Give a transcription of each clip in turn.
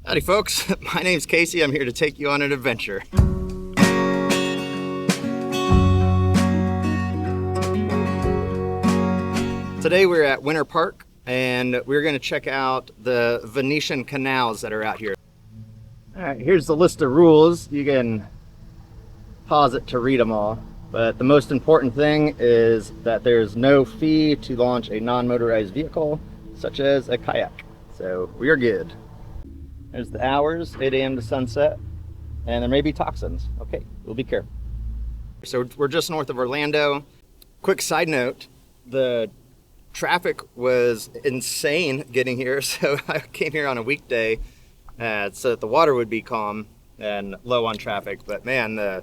Howdy folks, my name's Casey. I'm here to take you on an adventure. Today we're at Winter Park and we're going to check out the Venetian canals that are out here. Alright, here's the list of rules. You can pause it to read them all. But the most important thing is that there's no fee to launch a non-motorized vehicle, such as a kayak. So we're good. There's the hours, 8 a.m. to sunset, and there may be toxins. Okay, we'll be careful. So we're just north of Orlando. Quick side note, the traffic was insane getting here, so I came here on a weekday so that the water would be calm and low on traffic. But man, the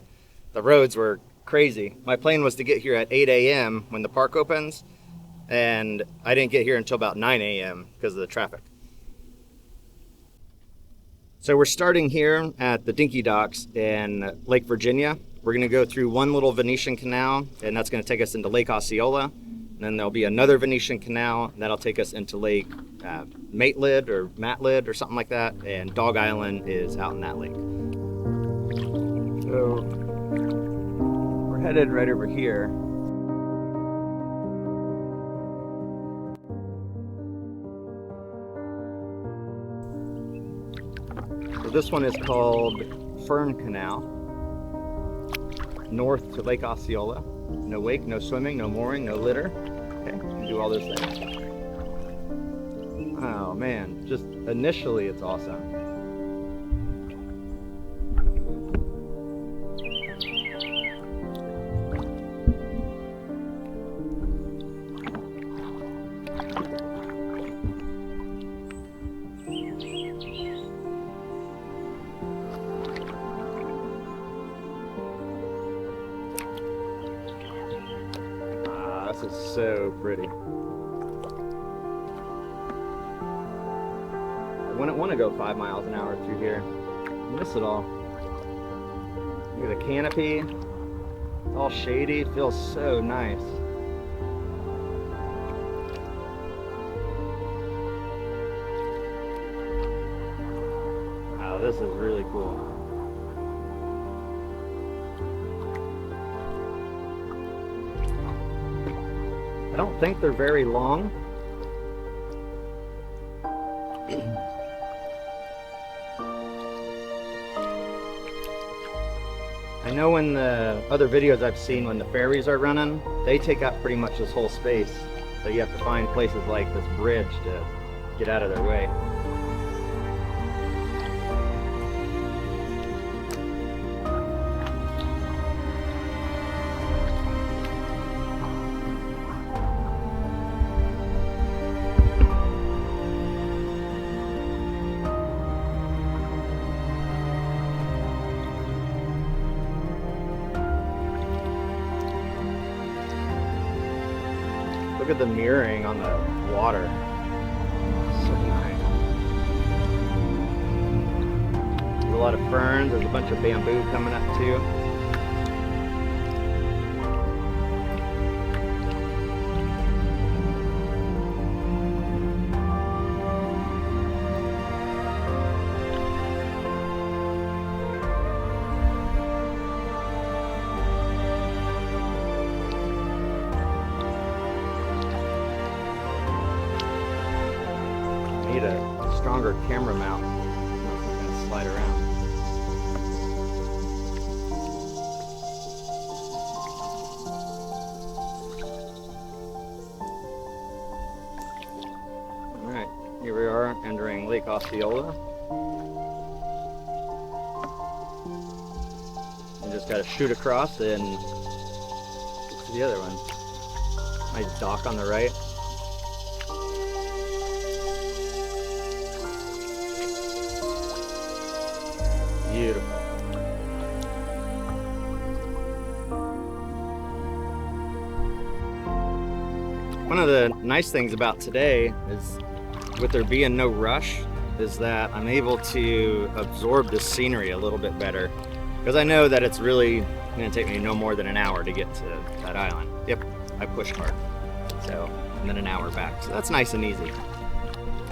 roads were crazy. My plan was to get here at 8 a.m. when the park opens, and I didn't get here until about 9 a.m. because of the traffic. So we're starting here at the Dinky Docks in Lake Virginia. We're going to go through one little Venetian canal, and that's going to take us into Lake Osceola. And then there'll be another Venetian canal, and that'll take us into Lake Maitland or something like that. And Dog Island is out in that lake. So we're headed right over here. This one is called Fern Canal, north to Lake Osceola. No wake, no swimming, no mooring, no litter. Okay, you can do all those things. Oh man, just initially it's awesome. This is so pretty. I wouldn't want to go 5 miles an hour through here. Miss it all. Look at the canopy. It's all shady. It feels so nice. Wow, this is really cool. I don't think they're very long. I know in the other videos I've seen when the ferries are running, they take up pretty much this whole space. So you have to find places like this bridge to get out of their way. Look at the mirroring on the water. So nice. There's a lot of ferns. There's a bunch of bamboo coming up too. Need a stronger camera mount. It's gonna slide around. Alright, here we are entering Lake Osceola. You just gotta shoot across and to the other one. Nice dock on the right. Beautiful. One of the nice things about today is, with there being no rush, is that I'm able to absorb the scenery a little bit better. Because I know that it's really going to take me no more than an hour to get to that island. Yep, I pushed hard. So, and then an hour back. So that's nice and easy.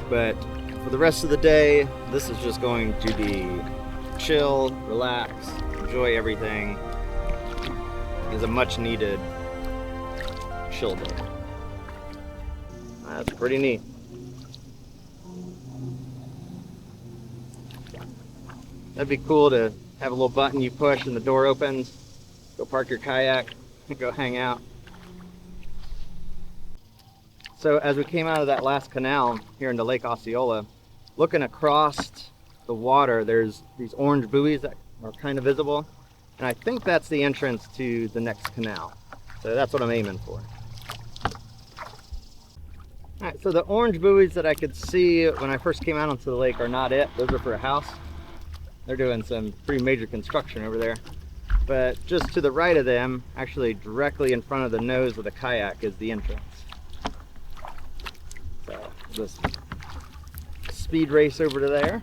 But for the rest of the day, this is just going to be chill, relax, enjoy everything. It's a much needed chill day. That's pretty neat. That'd be cool to have a little button you push and the door opens. Go park your kayak, go hang out. So as we came out of that last canal here into Lake Osceola, looking across the water, there's these orange buoys that are kind of visible. And I think that's the entrance to the next canal. So that's what I'm aiming for. All right, so the orange buoys that I could see when I first came out onto the lake are not it. Those are for a house. They're doing some pretty major construction over there. But just to the right of them, actually directly in front of the nose of the kayak, is the entrance. So just speed race over to there.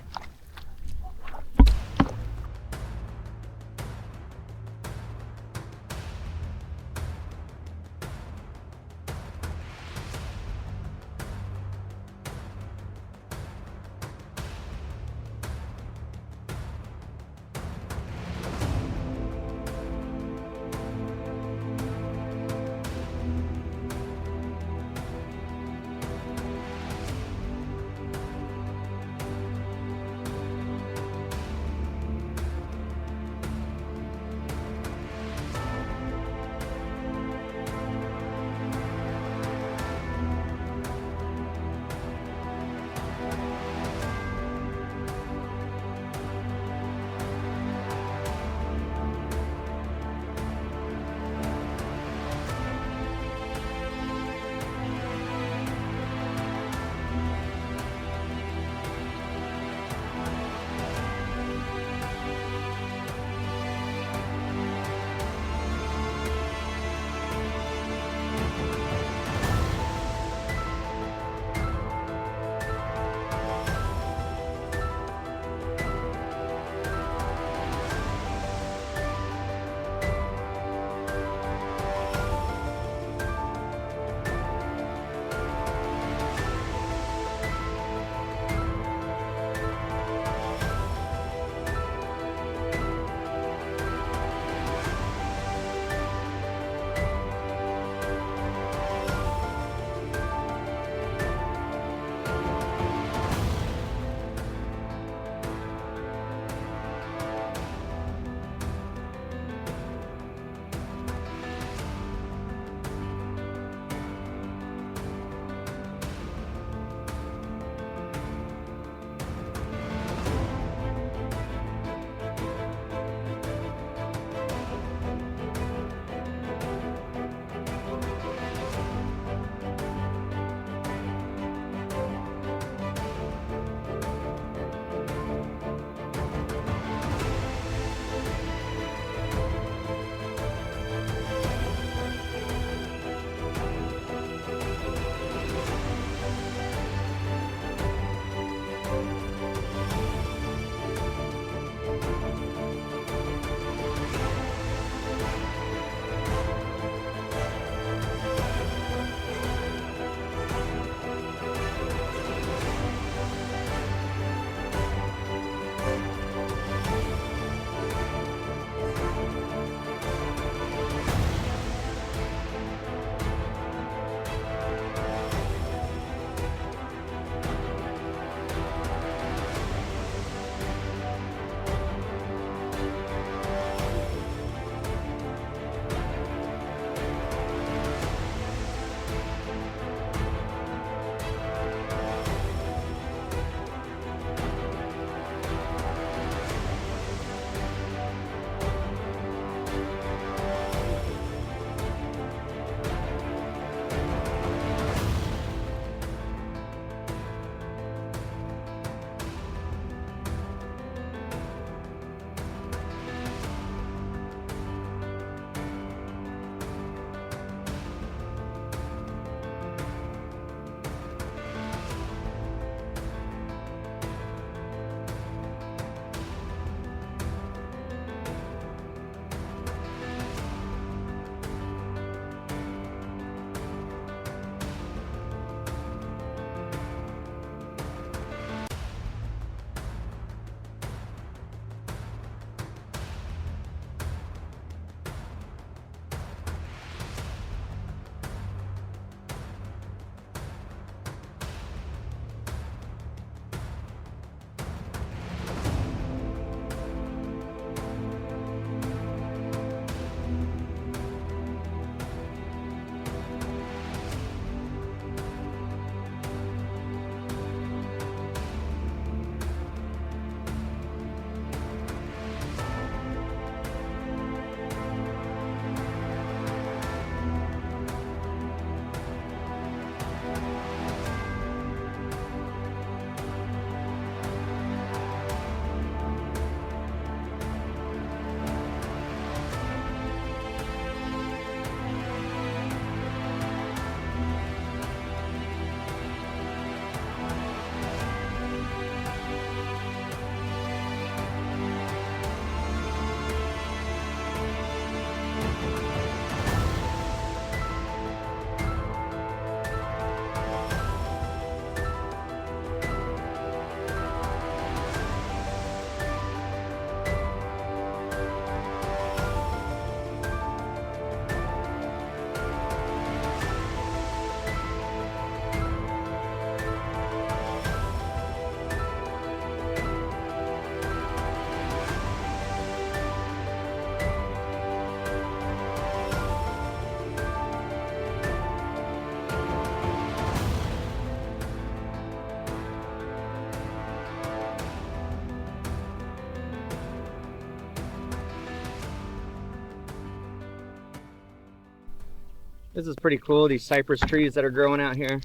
This is pretty cool, these cypress trees that are growing out here.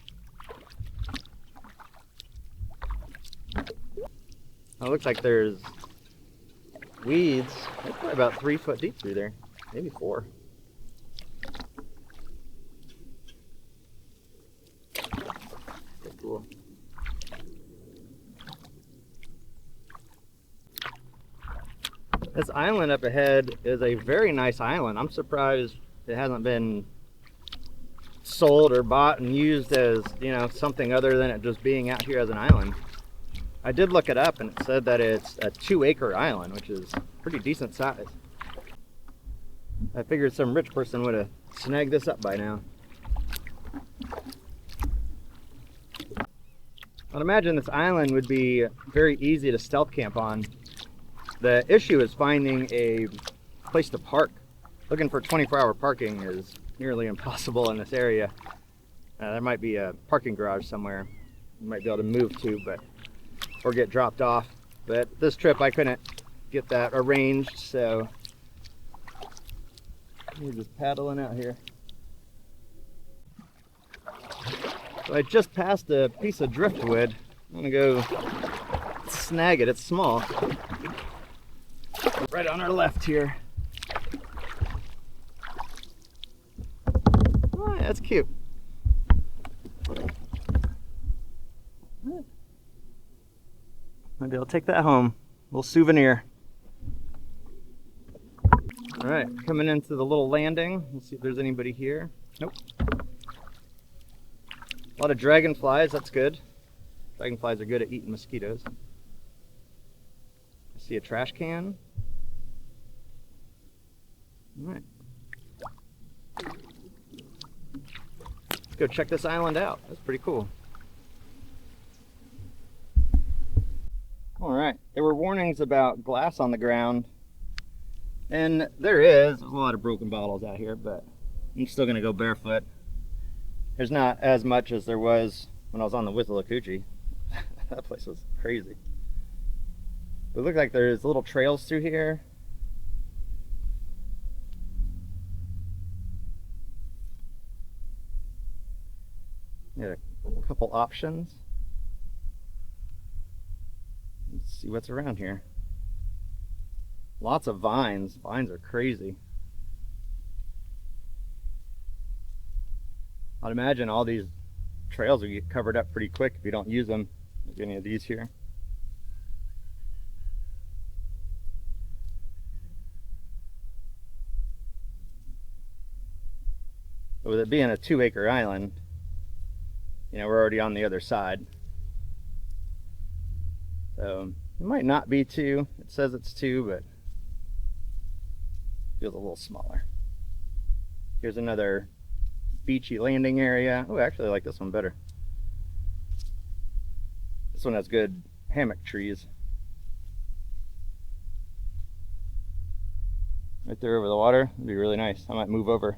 Oh, it looks like there's weeds. They're probably about 3 foot deep through there, maybe 4. Pretty cool. This island up ahead is a very nice island. I'm surprised it hasn't been sold or bought and used as, you know, something other than it just being out here as an island. I did look it up and it said that it's a 2-acre island, which is pretty decent size. I figured some rich person would have snagged this up by now. I'd imagine this island would be very easy to stealth camp on. The issue is finding a place to park. Looking for 24-hour parking is nearly impossible in this area. There might be a parking garage somewhere you might be able to move to, or get dropped off. But this trip I couldn't get that arranged, so we're just paddling out here. So I just passed a piece of driftwood. I'm gonna go snag it. It's small. Right on our left here. Oh, that's cute. Maybe I'll take that home. A little souvenir. All right, coming into the little landing. Let's see if there's anybody here. Nope. A lot of dragonflies, that's good. Dragonflies are good at eating mosquitoes. I see a trash can. All right. Let's go check this island out. That's pretty cool. All right, there were warnings about glass on the ground, and there's a lot of broken bottles out here, but I'm still gonna go barefoot. There's not as much as there was when I was on the Withlacoochee. That place was crazy. It looked like there's little trails through here. Yeah, a couple options. Let's see what's around here. Lots of vines. Vines are crazy. I'd imagine all these trails will get covered up pretty quick if you don't use them, like any of these here. But with it being a 2-acre island, you know, we're already on the other side. So it might not be 2. It says it's 2, but it feels a little smaller. Here's another beachy landing area. Oh, actually I like this one better. This one has good hammock trees. Right there over the water. It'd be really nice. I might move over.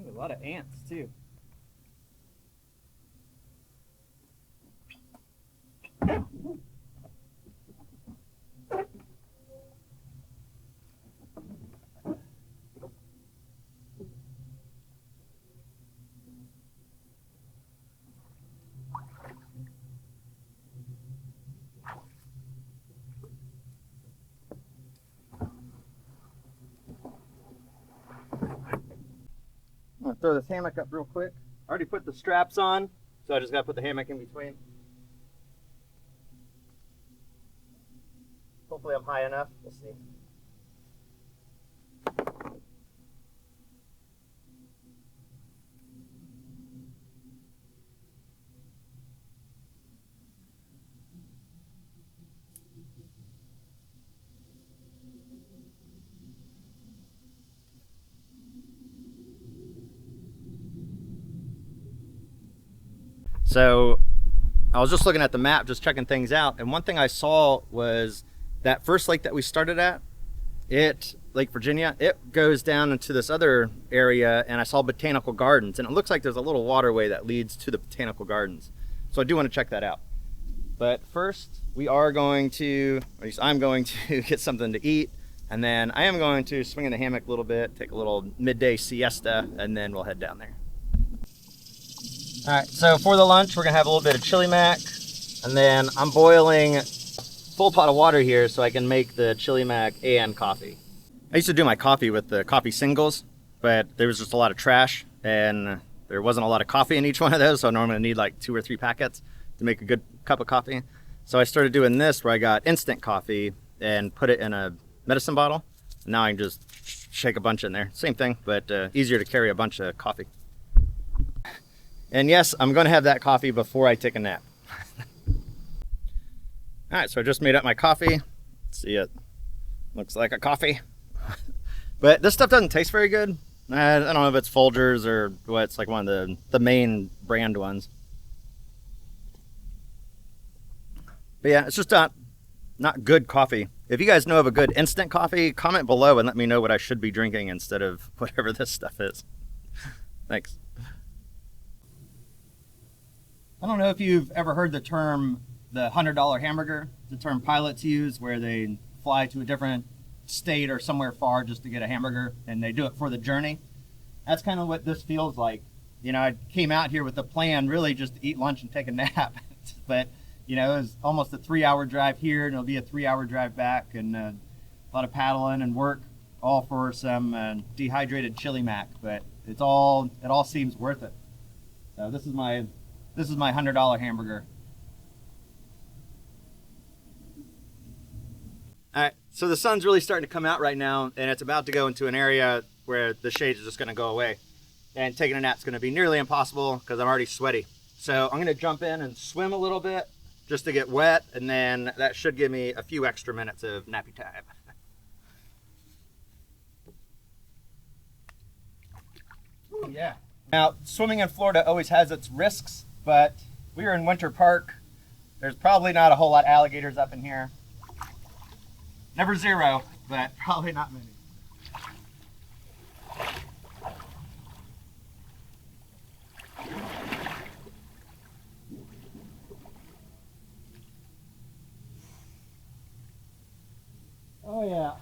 A lot of ants too. I'm gonna throw this hammock up real quick. I already put the straps on, so I just gotta put the hammock in between. jump high enough. We'll see. So I was just looking at the map, just checking things out, and one thing I saw was that first lake that we started at, Lake Virginia, it goes down into this other area, and I saw botanical gardens, and it looks like there's a little waterway that leads to the botanical gardens. So I do want to check that out. But first, we are going to, or at least I'm going to get something to eat, and then I am going to swing in the hammock a little bit, take a little midday siesta, and then we'll head down there. All right, so for the lunch, we're gonna have a little bit of chili mac, and then I'm boiling a full pot of water here so I can make the chili mac and coffee. I used to do my coffee with the coffee singles, but there was just a lot of trash, and there wasn't a lot of coffee in each one of those, so I normally need like 2 or 3 packets to make a good cup of coffee. So I started doing this where I got instant coffee and put it in a medicine bottle. Now I can just shake a bunch in there. Same thing, but easier to carry a bunch of coffee. And yes, I'm going to have that coffee before I take a nap. All right, so I just made up my coffee. Let's see, it looks like a coffee. But this stuff doesn't taste very good. I don't know if it's Folgers or what. It's like one of the main brand ones. But yeah, it's just not good coffee. If you guys know of a good instant coffee, comment below and let me know what I should be drinking instead of whatever this stuff is. Thanks. I don't know if you've ever heard the term, the $100 hamburger, the term pilots use, where they fly to a different state or somewhere far just to get a hamburger, and they do it for the journey. That's kind of what this feels like. You know, I came out here with the plan really just to eat lunch and take a nap. But, you know, it was almost a 3-hour drive here, and it'll be a 3-hour drive back, and a lot of paddling and work, all for some dehydrated chili mac. But it all seems worth it. So this is my $100 hamburger. All right, so the sun's really starting to come out right now, and it's about to go into an area where the shade is just going to go away. And taking a nap's going to be nearly impossible because I'm already sweaty. So I'm going to jump in and swim a little bit just to get wet, and then that should give me a few extra minutes of nappy time. Ooh, yeah. Now, swimming in Florida always has its risks, but we are in Winter Park. There's probably not a whole lot of alligators up in here. Never zero, but probably not many. Oh yeah.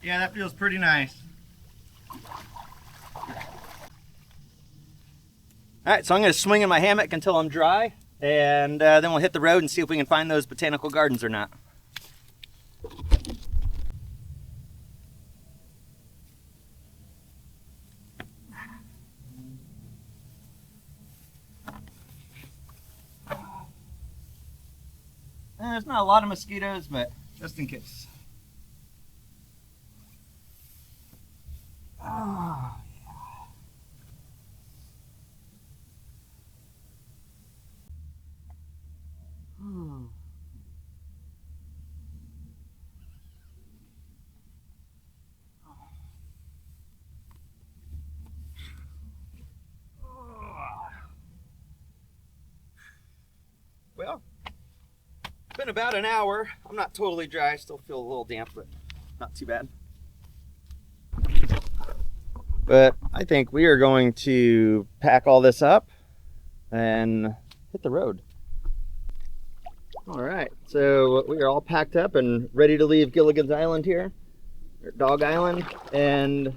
Yeah, that feels pretty nice. All right, so I'm going to swing in my hammock until I'm dry, and then we'll hit the road and see if we can find those botanical gardens or not. There's not a lot of mosquitoes, but just in case. Oh, yeah. Well, it's been about an hour. I'm not totally dry. I still feel a little damp, but not too bad. But I think we are going to pack all this up and hit the road. All right, so we are all packed up and ready to leave Gilligan's Island here, or Dog Island, and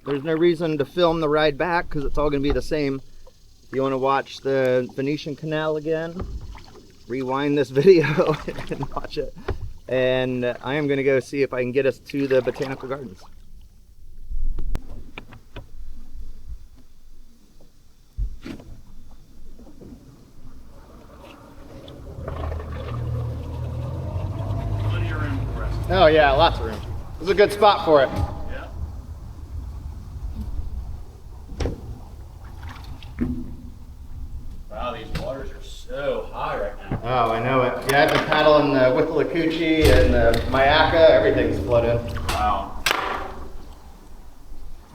there's no reason to film the ride back because it's all going to be the same. If you want to watch the Venetian Canal again, rewind this video and watch it. And I am going to go see if I can get us to the botanical gardens. Oh yeah, lots of room. It's a good spot for it. Yeah. Wow, these waters are so high right now. Oh, I know it. Yeah, I've been paddling the Withlacoochee and the Mayaka. Everything's flooded. Wow.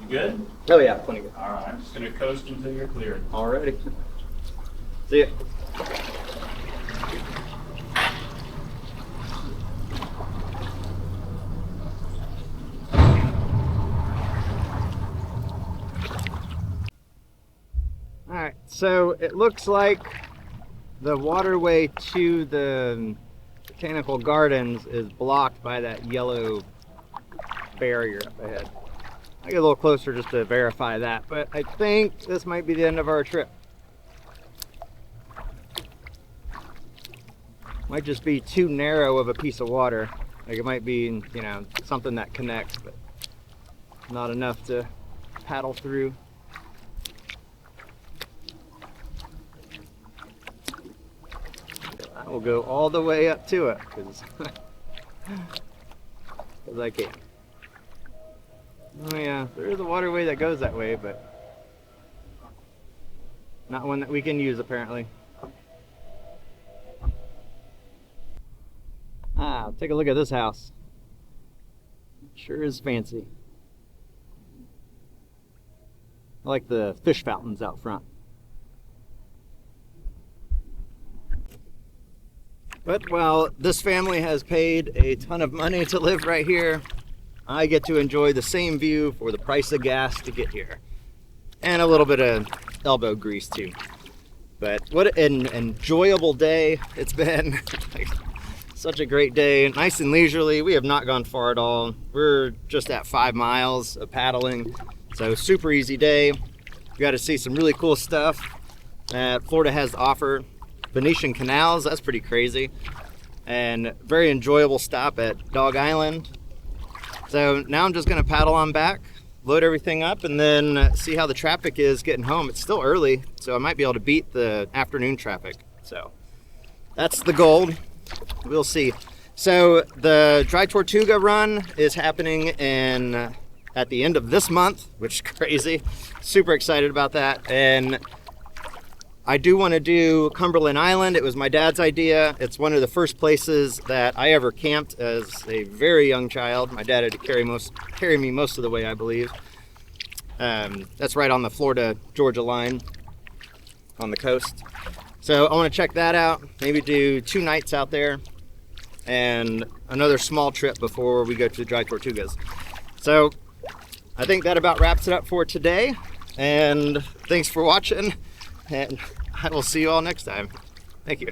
You good? Oh yeah, plenty good. All right, I'm just gonna coast until you're cleared. Alrighty. See ya. Alright, so it looks like the waterway to the Botanical Gardens is blocked by that yellow barrier up ahead. I'll get a little closer just to verify that, but I think this might be the end of our trip. Might just be too narrow of a piece of water. Like it might be, you know, something that connects, but not enough to paddle through. I will go all the way up to it because I can. Oh yeah, there is a waterway that goes that way, but not one that we can use apparently. Ah, take a look at this house. Sure is fancy. I like the fish fountains out front. But while this family has paid a ton of money to live right here, I get to enjoy the same view for the price of gas to get here. And a little bit of elbow grease too. But what an enjoyable day it's been. Like, such a great day, nice and leisurely. We have not gone far at all. We're just at 5 miles of paddling. So super easy day. We got to see some really cool stuff that Florida has to offer. Venetian canals, that's pretty crazy. And very enjoyable stop at Dog Island. So now I'm just gonna paddle on back, load everything up, and then see how the traffic is getting home. It's still early, so I might be able to beat the afternoon traffic. So that's the goal. We'll see. So the Dry Tortuga run is happening at the end of this month, which is crazy. Super excited about that. And I do want to do Cumberland Island. It was my dad's idea. It's one of the first places that I ever camped as a very young child. My dad had to carry me most of the way, I believe. That's right on the Florida-Georgia line on the coast. So I want to check that out. Maybe do 2 nights out there and another small trip before we go to the Dry Tortugas. So I think that about wraps it up for today. And thanks for watching. And I will see you all next time. Thank you.